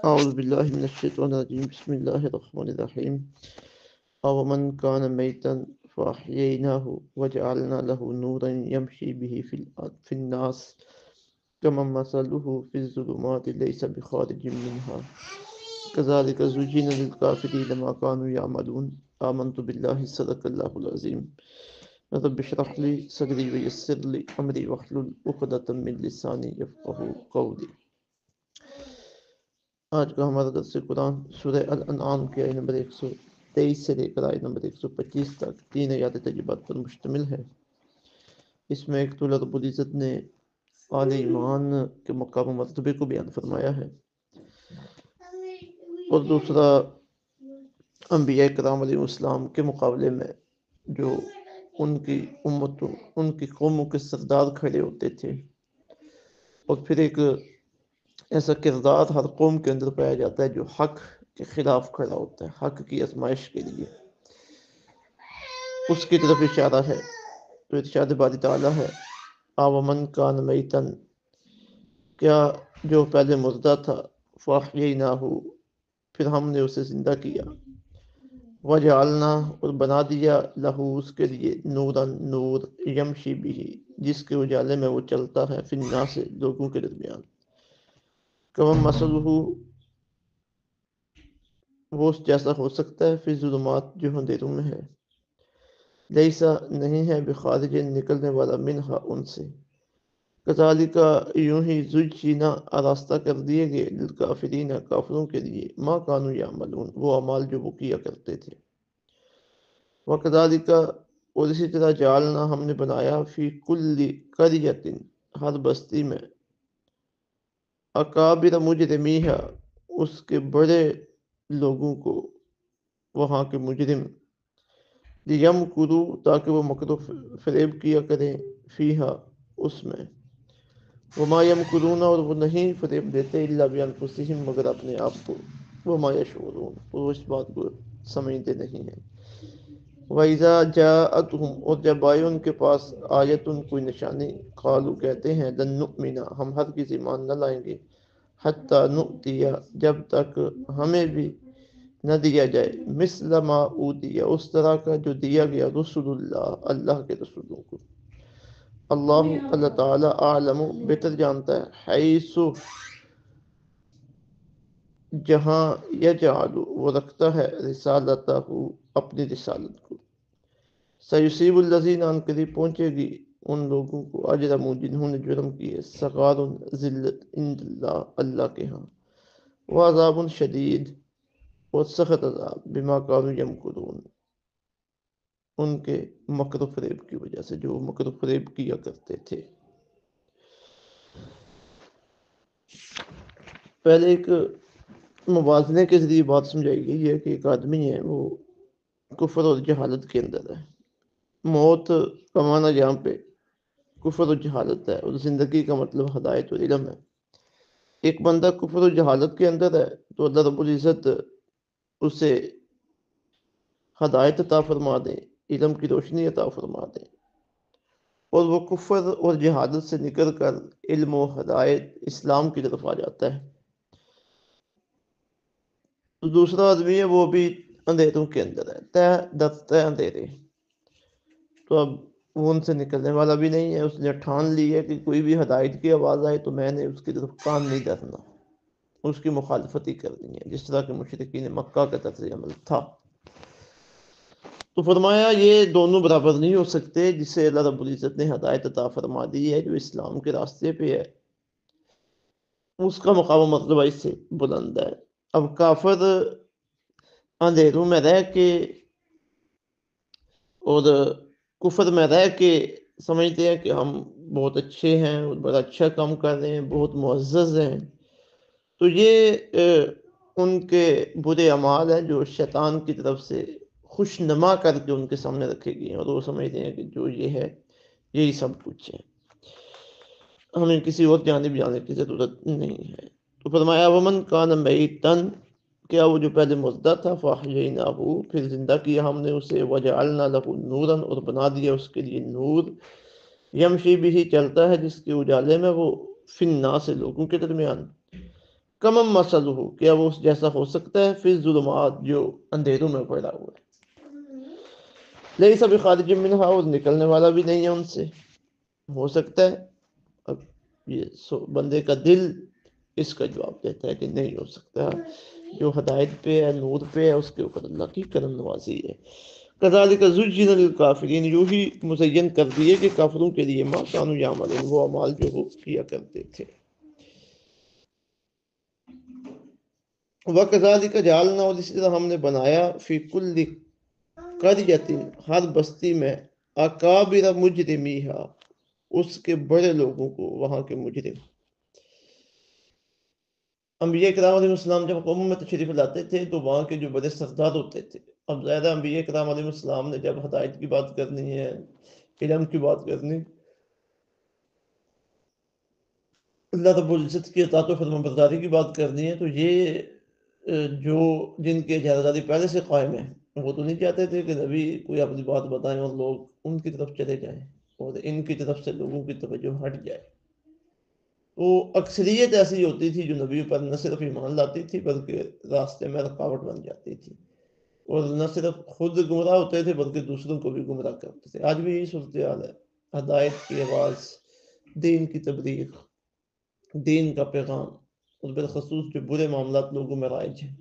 اعوذ باللہ من الشیطان الرجیم بسم اللہ الرحمن الرحیم اومن کان میتا فاحییناہ وجعلنا له نورا یمشی به فی الناس کمن مثلہ فی الظلمات لیس بخارج منها کذالک زجین للکافرین ما کانوا یعملون آمنت باللہ صدق اللہ العظیم رب اشرح لی صدری ویسر لی امری واحلل عقدۃ من لسانی یفقہوا قولی۔ آج کا ہمارا درس قرآن سورہ الانعام کی آیت نمبر 123 سے لے کر آیت نمبر 125 تک 3 آیات تجربات پر مشتمل ہے۔ اس میں ایک تو رب العزت نے آل ایمان کے مقام و مرتبے کو بیان فرمایا ہے، اور دوسرا انبیاء کرام علیہ السلام کے مقابلے میں جو ان کی امتوں ان کی قوموں کے سردار کھڑے ہوتے تھے، اور پھر ایک ایسا کردار ہر قوم کے اندر پایا جاتا ہے جو حق کے خلاف کھڑا ہوتا ہے، حق کی آزمائش کے لیے، اس کی طرف اشارہ ہے۔ تو ارشاد باری تعالیٰ ہے اومن کان میتن، کیا جو پہلے مردہ تھا، فاحییناہ، پھر ہم نے اسے زندہ کیا، وجعلنا، اور بنا دیا، لہو، اس کے لیے، نورن، نور، یمشی بہ، جس کے اجالے میں وہ چلتا ہے، فی الناس، لوگوں کے درمیان، کمن مثلہ، وہ جیسا ہو سکتا ہے، فی الظلمات، جو اندھیروں میں ہے، لیسا، نہیں ہے، بخارج، نکلنے والا، منہا، ان سے، کذالک، یوں ہی، زجینا، آراستہ کر دیے گئے، للکافرین، کافروں کے لیے، ما کانوا یعملون، وہ اعمال جو وہ کیا کرتے تھے، وکذالک، اور اسی طرح، جعلنا، ہم نے بنایا، فی کل قریۃ، ہر بستی میں، اکابر مجرمیہا، اس کے بڑے لوگوں کو، وہاں کے مجرم، لیمکروا، تاکہ وہ مکر و فریب کیا کریں، فیہا، اس میں، وما یمکرون، اور وہ نہیں فریب دیتے، الا بانفسہم، مگر اپنے آپ کو، وما یشعرون، وہ اس بات کو سمجھتے نہیں ہیں۔ وَإِذَا جَاءَتْهُمْ، اور جب آئے ان کے پاس، آیتن، کوئی نشانی، قالوا، کہتے ہیں، لن نؤمن، ہم ہرگز ایمان نہ لائیں گے، حتی نؤتی، جب تک ہمیں بھی نہ دیا جائے، مثل ما اوتی، اس طرح کا جو دیا گیا، رسول اللہ، اللہ کے رسولوں کو، اللہ، اللہ تعالیٰ، اعلم، بہتر جانتا ہے، حیث، جہاں، یجعل، وہ رکھتا ہے، رسالتہ، اپنی رسالت کو، سیصیب الذین، ان قریب پہنچے گی ان لوگوں کو، اجرموا، جنہوں نے جرم کیے، صغار، ذلت، عند اللہ، اللہ کے ہاں، وعذاب شدید، اور سخت عذاب، بما کانوا یمکرون، ان کے مکر و فریب کی وجہ سے، جو مکر و فریب کیا کرتے تھے۔ پہلے ایک موازنے کے ذریعے بات سمجھائی گئی ہے کہ ایک آدمی ہے، وہ کفر اور جہالت کے اندر ہے۔ موت کا معنی یہاں پہ کفر و جہالت ہے، اور زندگی کا مطلب ہدایت و علم ہے۔ ایک بندہ کفر و جہالت کے اندر ہے تو اللہ رب العزت اسے ہدایت عطا فرما دے، علم کی روشنی عطا فرما دے، اور وہ کفر اور جہالت سے نکل کر علم و ہدایت، اسلام کی طرف آ جاتا ہے۔ تو دوسرا آدمی ہے، وہ بھی اندھیروں کے اندر ہے، تہ در تہ اندھیرے، تو اب وہ ان سے نکلنے والا بھی نہیں ہے۔ اس نے ٹھان لی ہے کہ کوئی بھی ہدایت کی آواز آئے تو میں نے اس کی طرف کان نہیں دھرنا، اس کی مخالفت ہی کرنی ہے، جس طرح کے مشرکین مکہ کا طرز عمل تھا۔ تو فرمایا یہ دونوں برابر نہیں ہو سکتے۔ جسے اللہ رب العزت نے ہدایت عطا فرما دی ہے، جو اسلام کے راستے پہ ہے، اس کا مقام و مرتبہ اس سے بلند ہے۔ اب کافر اندھیروں میں رہ کے اور کفر میں رہ کے سمجھتے ہیں کہ ہم بہت اچھے ہیں اور بڑا اچھا کام کر رہے ہیں، بہت معزز ہیں، تو یہ ان کے برے اعمال ہیں جو شیطان کی طرف سے خوش نما کر کے ان کے سامنے رکھے گئے ہیں، اور وہ سمجھتے ہیں کہ جو یہ ہے یہی سب کچھ ہے، ہمیں کسی اور جانب جانے کی ضرورت نہیں ہے۔ تو فرمایا ومن کان میتن، کیا وہ جو پہلے مردہ تھا، فاحییناہ، پھر زندہ کیا ہم نے اسے، وجعلنا لہ نورا، اور بنا دیا اس کے لیے نور، یمشی بھی، چلتا ہے جس کے اجالے میں وہ، فی الناس، لوگوں کے درمیان، کمم مسلہ، کیا وہ اس جیسا ہو سکتا ہے، فی الظلمات، جو اندھیروں میں پڑا ہوا ہے، لیس بخارج منہا، اور نکلنے والا بھی نہیں ہے ان سے. ہو سکتا ہے، اب یہ بندے کا دل اس کا جواب دیتا ہے کہ نہیں ہو سکتا. جو ہدایت پہ ہے، نور پہ ہے، اس کے اوپر اللہ کی کرم نوازی ہے. کذالک زجن للکافرین، یوں ہی مزین کر دیے کہ کافروں کے لیے ما کانوا یعملون، وہ اعمال جو وہ کیا کرتے تھے. وَكَذَلِكَ جَعَلْنَا، اور اسی طرح ہم نے بنایا، فی کل قریۃ، ہر بستی میں، اکابر مجرمیہا، اس کے بڑے لوگوں کو، وہاں کے مجرم. انبیاء کرام علیہ السلام جب قوموں میں تشریف لاتے تھے تو وہاں کے جو بڑے سردار ہوتے تھے، اب زیادہ انبیاء کرام علیہ السلام نے جب ہدایت کی بات کرنی ہے، علم کی بات کرنی، اللہ رب العزت کی اطاعت و فرمانبرداری کی بات کرنی ہے، تو یہ جو جن کے جہاداری پہلے سے قائم ہیں، وہ تو نہیں چاہتے تھے کہ نبی کوئی اپنی بات بتائیں اور لوگ ان کی طرف چلے جائیں اور ان کی طرف سے لوگوں کی توجہ ہٹ جائے. تو اکثریت ایسی ہوتی تھی جو نبی پر نہ صرف ایمان لاتی تھی بلکہ راستے میں رکاوٹ بن جاتی تھی، اور نہ صرف خود گمراہ ہوتے تھے بلکہ دوسروں کو بھی گمراہ کرتے تھے. آج بھی یہی صورتحال ہے. ہدایت کی آواز، دین کی تبلیغ، دین کا پیغام، اور بالخصوص جو برے معاملات لوگوں میں رائج ہیں،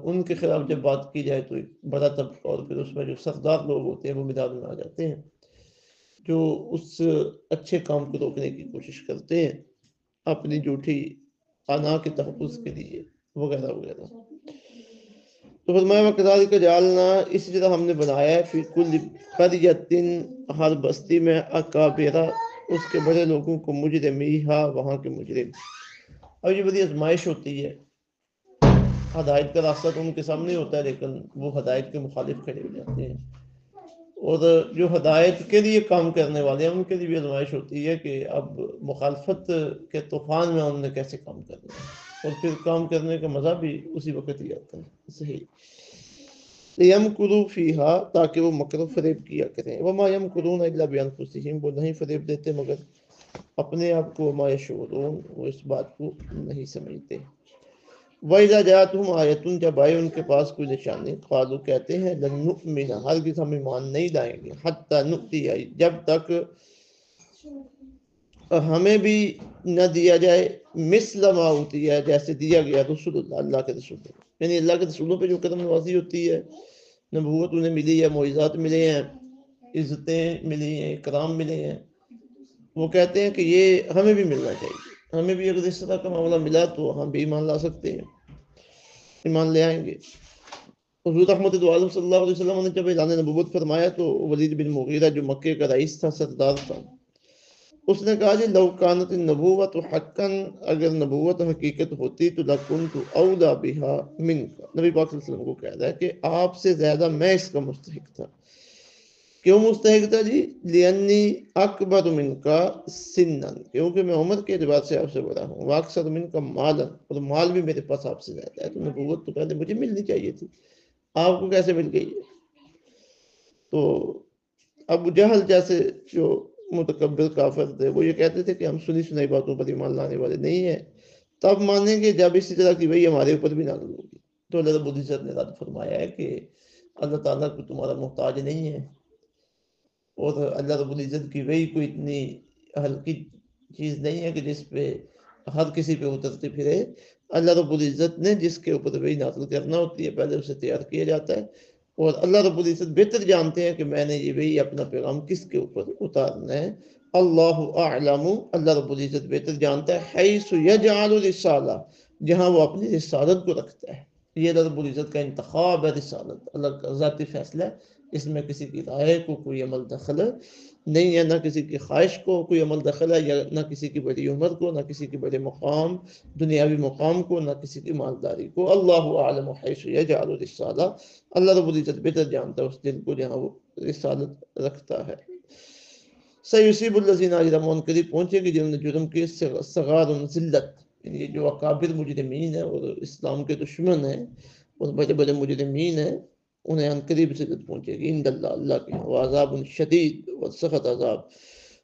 ان کے خلاف جب بات کی جائے تو ایک بڑا طبقہ، اور پھر اس میں جو سردار لوگ ہوتے ہیں وہ میدان میں آ جاتے ہیں، جو اس اچھے کام کو روکنے کی کوشش کرتے ہیں اپنی جھوٹی انا کے تحفظ کے لیے، وغیرہ وغیرہ. تو فرمایا وَكَذَلِكَ جَعَلْنَا، اسی طرح ہم نے بنایا ہے، فی کل قریۃ، ہر بستی میں، اکابر، اس کے بڑے لوگوں کو، مجرمیہا، وہاں کے مجرم. اب یہ بڑی آزمائش ہوتی ہے. ہدایت کا راستہ تو ان کے سامنے ہوتا ہے لیکن وہ ہدایت کے مخالف کھڑے ہو جاتے ہیں، اور جو ہدایت کے لیے کام کرنے والے ہیں ان کے لیے بھی آزمائش ہوتی ہے کہ اب مخالفت کے طوفان میں انہوں نے کیسے کام کرنا ہے، اور پھر کام کرنے کا مزہ بھی اسی وقت ہی آتا ہے. صحیح. لیمکروا فیہا، تاکہ وہ مکر و فریب کیا کریں. وما یمکرون الا بانفسہم، وہ نہیں فریب دیتے مگر اپنے آپ کو. وما یشعرون، وہ اس بات کو نہیں سمجھتے. وَإِذَا جَاءَتْهُمْ آیَةٌ، جب آئے ان کے پاس کوئی نشانی، قالوا، کہتے ہیں، لن نؤمن، ہرگز ہم ایمان نہیں لائیں گے، حتی نؤتی، جب تک ہمیں بھی نہ دیا جائے، مثل ما اوتی، جیسے دیا گیا رسول اللہ، اللہ کے رسول، یعنی اللہ کے رسولوں پہ جو کرم نوازی ہوتی ہے، نبوت انہیں ملی ہے، معجزات ملے ہیں، عزتیں ملی ہیں، اکرام ملے ہیں، وہ کہتے ہیں کہ یہ ہمیں بھی ملنا چاہیے. ہمیں بھی اگر اس طرح کا معاملہ ملا تو ہم بھی ایمان لا سکتے ہیں، ایمان لے آئیں گے. حضور رحمت عالم صلی اللہ علیہ وسلم نے جب اعلان نبوت فرمایا تو ولید بن مغیرہ جو مکے کا رئیس تھا، سردار تھا، اس نے کہا جی لو کانت النبوۃ حقا، اگر نبوت حقیقت ہوتی تو لکنت اولی بہا منک، نبی پاک صلی اللہ علیہ وسلم کو کہہ رہا ہے کہ آپ سے زیادہ میں اس کا مستحق تھا. کیوں مستحق تھا جی؟ لینی اکبر منک سنا، کیونکہ میں عمر کے اعتبار سے آپ سے بڑا ہوں، واکثر منک مالا، اور مال بھی میرے پاس آپ سے زیادہ ہے. تو نبوت تو پہلے مجھے ملنی چاہیے تھی، آپ کو کیسے مل گئی ہے؟ تو ابو جہل جیسے جو متکبر کافر تھے وہ یہ کہتے تھے کہ ہم سنی سنائی باتوں پر ایمان لانے والے نہیں ہیں، تب مانیں گے جب اسی طرح کی وہی ہمارے اوپر بھی نازل ہوگی. تو اللہ رب العزت نے رد فرمایا ہے کہ اللہ تعالیٰ کو تمہارا محتاج نہیں ہے، اور اللہ رب العزت کی وہی کوئی اتنی ہلکی چیز نہیں ہے کہ جس پہ ہر کسی پہ اترتے پھرے. اللہ رب العزت نے جس کے اوپر وہی نازل کرنا ہوتی ہے پہلے اسے تیار کیا جاتا ہے، اور اللہ رب العزت بہتر جانتے ہیں کہ میں نے یہ وہی اپنا پیغام کس کے اوپر اتارنا ہے. اللہ اعلم، اللہ رب العزت بہتر جانتا ہے، حیث یجعل رسالہ، جہاں وہ اپنی رسالت کو رکھتا ہے. یہ اللہ رب العزت کا انتخاب ہے، رسالت اللہ کا ذاتی فیصلہ ہے، اس میں کسی کی رائے کو کوئی عمل دخل نہیں ہے، نہ کسی کی خواہش کو کوئی عمل دخل ہے، یا نہ کسی کی بڑی عمر کو، نہ کسی کی بڑے مقام، دنیاوی مقام کو، نہ کسی کی مالداری کو. اللہ اعلم حیث یجعل رسالہ، اللہ رب العزت بہتر جانتا ہے اس دن کو جہاں وہ رسالت رکھتا ہے. سیصیب الذین اجرموا، قریب پہنچے گی جنہوں نے جرم کی، صغار ذلت، یعنی جو اکابر مجرمین ہیں اور اسلام کے دشمن ہیں اور بڑے بڑے مجرمین ہیں، انہیں ان قریب ذلت پہنچے گی عند اللہ، اللہ کے، وعذاب شدید، اور سخت عذاب،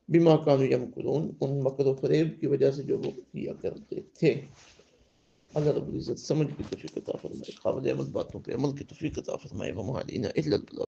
بما کانوا یمکرون، ان مکر و فریب کی وجہ سے جو وہ کیا کرتے تھے. اللہ رب العزت سمجھ کی توفیق عطا فرمائے، قابل عمل باتوں پہ عمل کی توفیق عطا فرمائے، وما علینا الا البلاغ۔